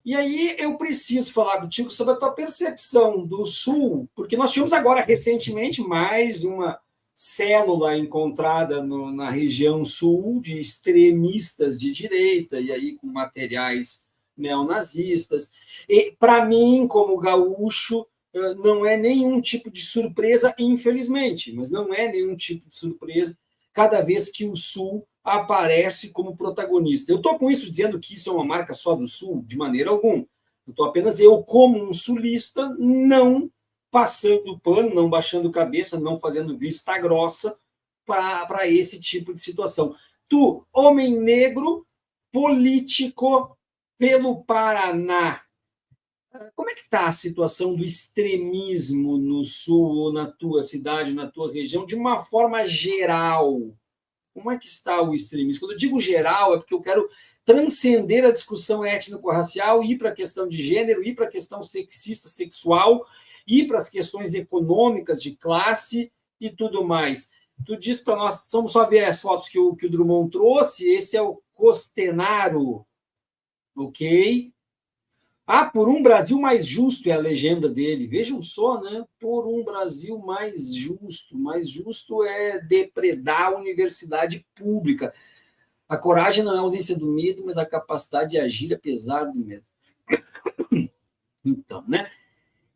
E aí eu preciso falar contigo sobre a tua percepção do Sul, porque nós tivemos agora recentemente mais uma célula encontrada na região sul de extremistas de direita, e aí com materiais neonazistas. E para mim, como gaúcho, não é nenhum tipo de surpresa, infelizmente, mas não é nenhum tipo de surpresa cada vez que o Sul aparece como protagonista. Eu estou com isso dizendo que isso é uma marca só do Sul? De maneira alguma. Eu estou apenas eu, como um sulista, não passando pano, não baixando cabeça, não fazendo vista grossa para esse tipo de situação. Tu, homem negro, político pelo Paraná, como é que está a situação do extremismo no Sul, ou na tua cidade, na tua região, de uma forma geral? Como é que está o extremismo? Quando eu digo geral, é porque eu quero transcender a discussão étnico-racial, ir para a questão de gênero, ir para a questão sexista, sexual, ir para as questões econômicas, de classe e tudo mais. Tu diz para nós, vamos só ver as fotos que o Drummond trouxe, esse é o Costenaro, ok? Ah, por um Brasil mais justo é a legenda dele. Vejam só, né? Por um Brasil mais justo. Mais justo é depredar a universidade pública. A coragem não é a ausência do medo, mas a capacidade de agir apesar do medo. Então, né?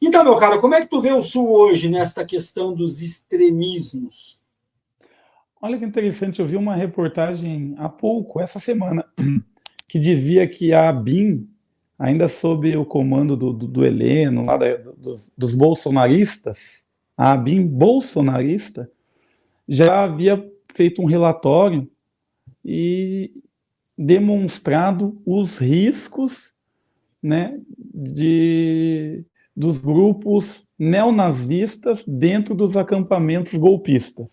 Então, meu caro, como é que tu vê o Sul hoje nesta questão dos extremismos? Olha que interessante, eu vi uma reportagem há pouco, essa semana, que dizia que a ABIN, ainda sob o comando do Heleno, lá dos bolsonaristas, a ABIN bolsonarista, já havia feito um relatório e demonstrado os riscos, né, dos grupos neonazistas dentro dos acampamentos golpistas.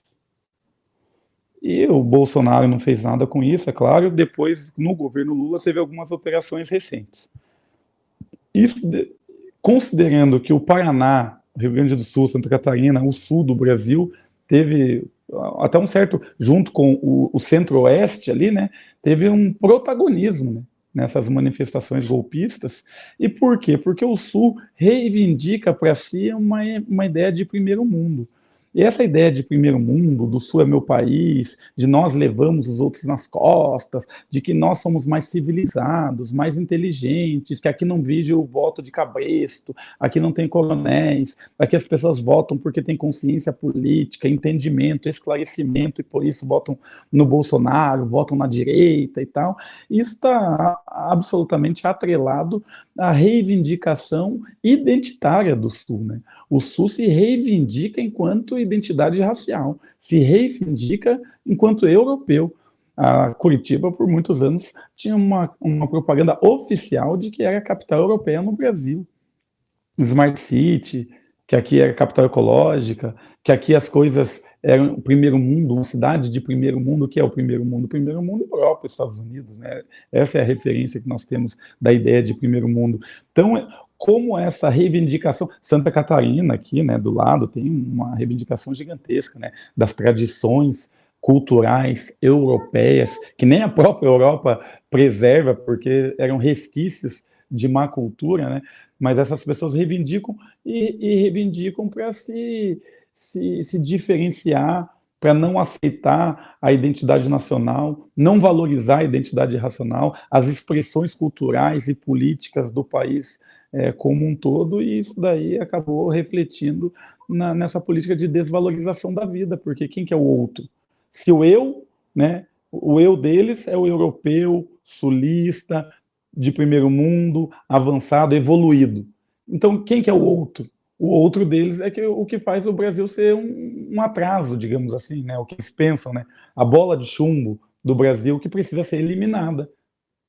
E o Bolsonaro não fez nada com isso, é claro. Depois, no governo Lula, teve algumas operações recentes. Isso, considerando que o Paraná, Rio Grande do Sul, Santa Catarina, o sul do Brasil, teve até um certo, junto com o centro-oeste ali, né, teve um protagonismo, né, nessas manifestações golpistas. E por quê? Porque o sul reivindica para si uma ideia de primeiro mundo. E essa ideia de primeiro mundo, do sul é meu país, de nós levamos os outros nas costas, de que nós somos mais civilizados, mais inteligentes, que aqui não vige o voto de cabresto, aqui não tem coronéis, aqui as pessoas votam porque têm consciência política, entendimento, esclarecimento, e por isso votam no Bolsonaro, votam na direita e tal. Isso está absolutamente atrelado à reivindicação identitária do sul, né? O Sul se reivindica enquanto identidade racial, se reivindica enquanto europeu. A Curitiba, por muitos anos, tinha uma propaganda oficial de que era a capital europeia no Brasil. Smart City, que aqui era capital ecológica, que aqui as coisas eram o primeiro mundo, uma cidade de primeiro mundo. O que é o primeiro mundo? O primeiro mundo é Europa, Estados Unidos, né? Essa é a referência que nós temos da ideia de primeiro mundo. Então, como essa reivindicação, Santa Catarina aqui, né, do lado, tem uma reivindicação gigantesca, né, das tradições culturais europeias, que nem a própria Europa preserva, porque eram resquícios de má cultura, né, mas essas pessoas reivindicam e reivindicam para se diferenciar, para não aceitar a identidade nacional, não valorizar a identidade nacional, as expressões culturais e políticas do país como um todo, e isso daí acabou refletindo nessa política de desvalorização da vida, porque quem que é o outro? Se o eu, né, o eu deles é o europeu, sulista, de primeiro mundo, avançado, evoluído. Então, quem que é o outro? O outro deles é o que faz o Brasil ser um atraso, digamos assim, né? O que eles pensam, né? A bola de chumbo do Brasil que precisa ser eliminada.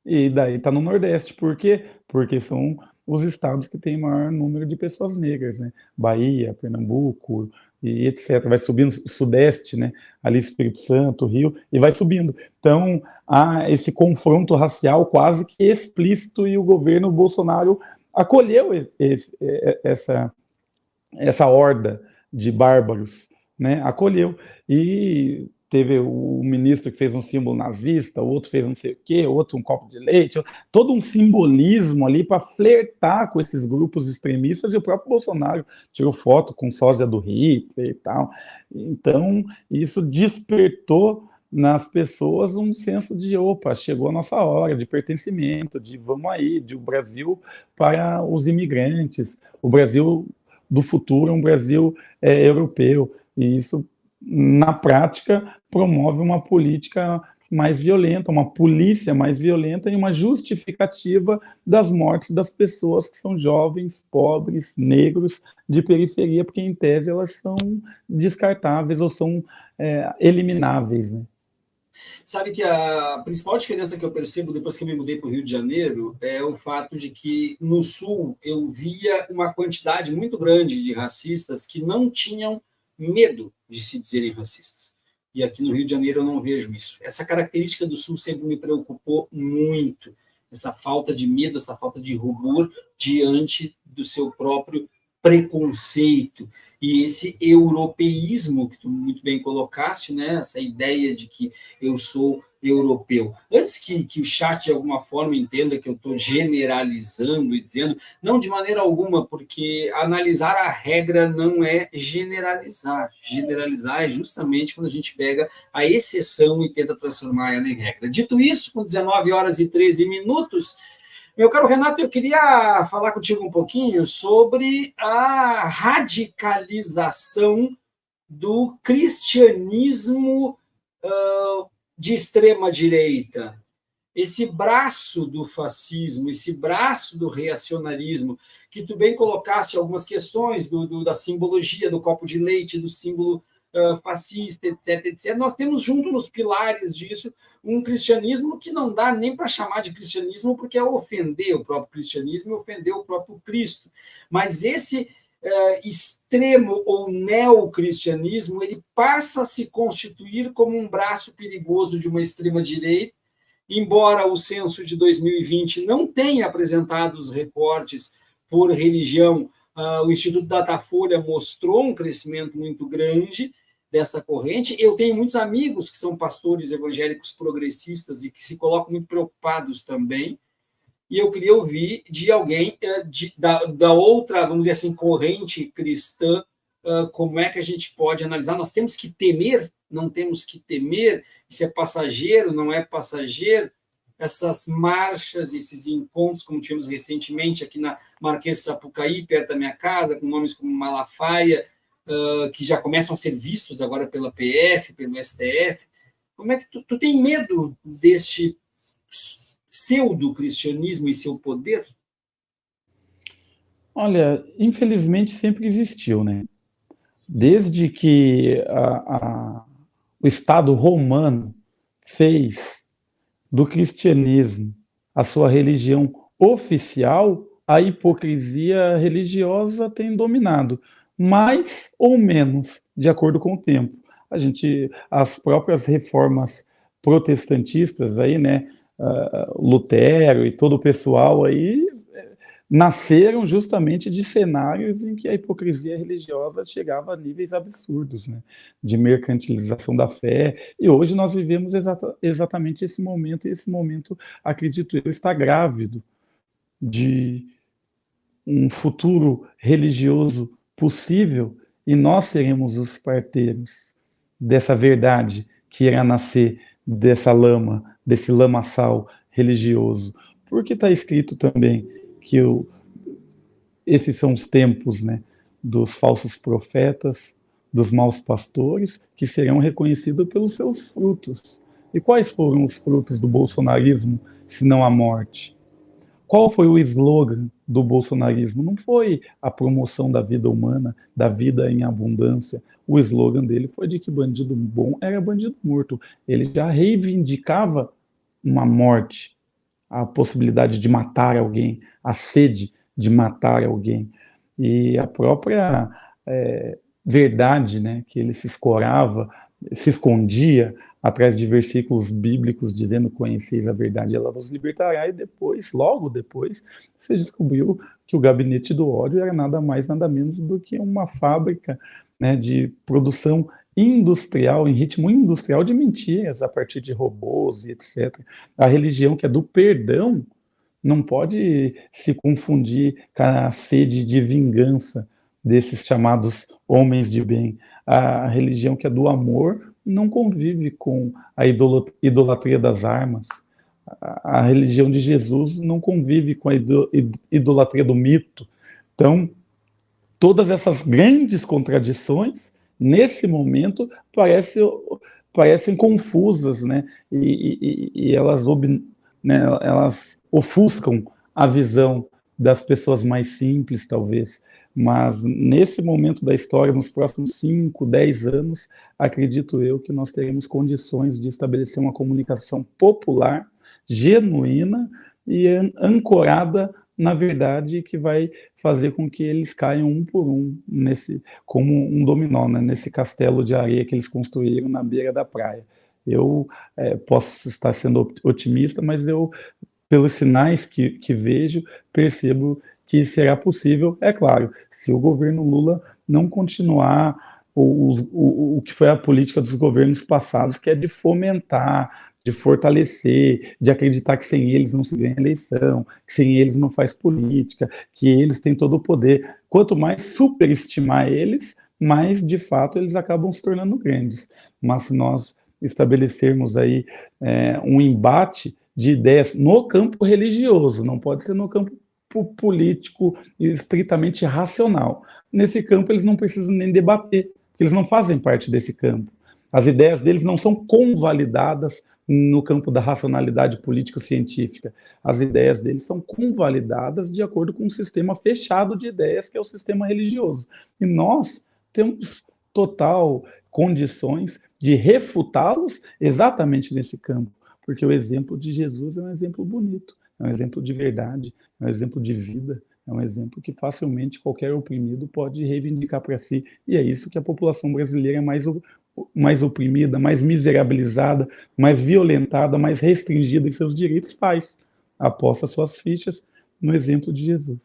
E daí está no Nordeste. Por quê? Porque são os estados que têm maior número de pessoas negras, né? Bahia, Pernambuco e etc. Vai subindo o Sudeste, né? Ali Espírito Santo, Rio, e vai subindo. Então, há esse confronto racial quase que explícito, e o governo Bolsonaro acolheu essa horda de bárbaros, né? Acolheu. E teve o ministro que fez um símbolo nazista, o outro fez não sei o quê, outro um copo de leite, todo um simbolismo ali para flertar com esses grupos extremistas, e o próprio Bolsonaro tirou foto com sósia do Hitler e tal. Então, isso despertou nas pessoas um senso de, opa, chegou a nossa hora, de pertencimento, de vamos aí, de o Brasil para os imigrantes, o Brasil do futuro é um Brasil europeu, e isso, na prática, promove uma política mais violenta, uma polícia mais violenta e uma justificativa das mortes das pessoas que são jovens, pobres, negros, de periferia, porque, em tese, elas são descartáveis ou são elimináveis, né? Sabe que a principal diferença que eu percebo depois que eu me mudei para o Rio de Janeiro é o fato de que no Sul eu via uma quantidade muito grande de racistas que não tinham medo de se dizerem racistas. E aqui no Rio de Janeiro eu não vejo isso. Essa característica do Sul sempre me preocupou muito. Essa falta de medo, essa falta de rubor diante do seu próprio preconceito. E esse europeísmo que tu muito bem colocaste, né? Essa ideia de que eu sou europeu. Antes que o chat de alguma forma entenda que eu estou generalizando e dizendo, não de maneira alguma, porque analisar a regra não é generalizar. Generalizar é justamente quando a gente pega a exceção e tenta transformar ela em regra. Dito isso, com 19 horas e 13 minutos, meu caro Renato, eu queria falar contigo um pouquinho sobre a radicalização do cristianismo de extrema-direita. Esse braço do fascismo, esse braço do reacionarismo, que tu bem colocaste algumas questões da simbologia do copo de leite, do símbolo fascista, etc, etc. Nós temos junto nos pilares disso um cristianismo que não dá nem para chamar de cristianismo, porque é ofender o próprio cristianismo e ofender o próprio Cristo. Mas esse extremo ou neocristianismo, ele passa a se constituir como um braço perigoso de uma extrema-direita, embora o censo de 2020 não tenha apresentado os recortes por religião, o Instituto Datafolha mostrou um crescimento muito grande desta corrente. Eu tenho muitos amigos que são pastores evangélicos progressistas e que se colocam muito preocupados também, e eu queria ouvir de alguém da outra, vamos dizer assim, corrente cristã, como é que a gente pode analisar. Nós temos que temer, não temos que temer, se é passageiro, não é passageiro, essas marchas, esses encontros, como tivemos recentemente aqui na Marquês de Sapucaí, perto da minha casa, com nomes como Malafaia, que já começam a ser vistos agora pela PF, pelo STF. Como é que tu tem medo deste pseudo-cristianismo e seu poder? Olha, infelizmente sempre existiu, né? Desde que o Estado romano fez do cristianismo a sua religião oficial, a hipocrisia religiosa tem dominado, mais ou menos, de acordo com o tempo. As próprias reformas protestantistas aí, né, Lutero e todo o pessoal aí, nasceram justamente de cenários em que a hipocrisia religiosa chegava a níveis absurdos, né, de mercantilização da fé, e hoje nós vivemos exatamente esse momento, e esse momento, acredito eu, está grávido de um futuro religioso possível, e nós seremos os parteiros dessa verdade que irá nascer dessa lama, desse lamaçal religioso, porque está escrito também que esses são os tempos, né, dos falsos profetas, dos maus pastores, que serão reconhecidos pelos seus frutos. E quais foram os frutos do bolsonarismo, se não a morte? Qual foi o slogan do bolsonarismo? Não foi a promoção da vida humana, da vida em abundância. O slogan dele foi de que bandido bom era bandido morto. Ele já reivindicava uma morte, a possibilidade de matar alguém, a sede de matar alguém. E a própria verdade, né, que ele se escorava, se escondia atrás de versículos bíblicos dizendo: conheceis a verdade, ela vos libertará, e depois, logo depois, você descobriu que o gabinete do ódio era nada mais, nada menos do que uma fábrica, né, de produção industrial, em ritmo industrial de mentiras, a partir de robôs e etc. A religião que é do perdão não pode se confundir com a sede de vingança desses chamados homens de bem. A religião que é do amor não convive com a idolatria das armas. A religião de Jesus não convive com a idolatria do mito. Então, todas essas grandes contradições, nesse momento, parecem confusas, né? E elas, né, elas ofuscam a visão das pessoas mais simples, talvez. Mas nesse momento da história, nos próximos 5, 10 anos, acredito eu que nós teremos condições de estabelecer uma comunicação popular, genuína e ancorada na verdade, que vai fazer com que eles caiam um por um, como um dominó, né, nesse castelo de areia que eles construíram na beira da praia. Eu posso estar sendo otimista, mas eu, pelos sinais que vejo, percebo que será possível, é claro, se o governo Lula não continuar o que foi a política dos governos passados, que é de fomentar, de fortalecer, de acreditar que sem eles não se ganha eleição, que sem eles não faz política, que eles têm todo o poder. Quanto mais superestimar eles, mais, de fato, eles acabam se tornando grandes. Mas se nós estabelecermos aí um embate de ideias no campo religioso, não pode ser no campo político estritamente racional. Nesse campo eles não precisam nem debater, porque eles não fazem parte desse campo. As ideias deles não são convalidadas no campo da racionalidade político-científica. As ideias deles são convalidadas de acordo com um sistema fechado de ideias, que é o sistema religioso. E nós temos total condições de refutá-los exatamente nesse campo, porque o exemplo de Jesus é um exemplo bonito, é um exemplo de verdade, é um exemplo de vida, é um exemplo que facilmente qualquer oprimido pode reivindicar para si, e é isso que a população brasileira mais oprimida, mais miserabilizada, mais violentada, mais restringida em seus direitos faz. Aposta suas fichas no exemplo de Jesus.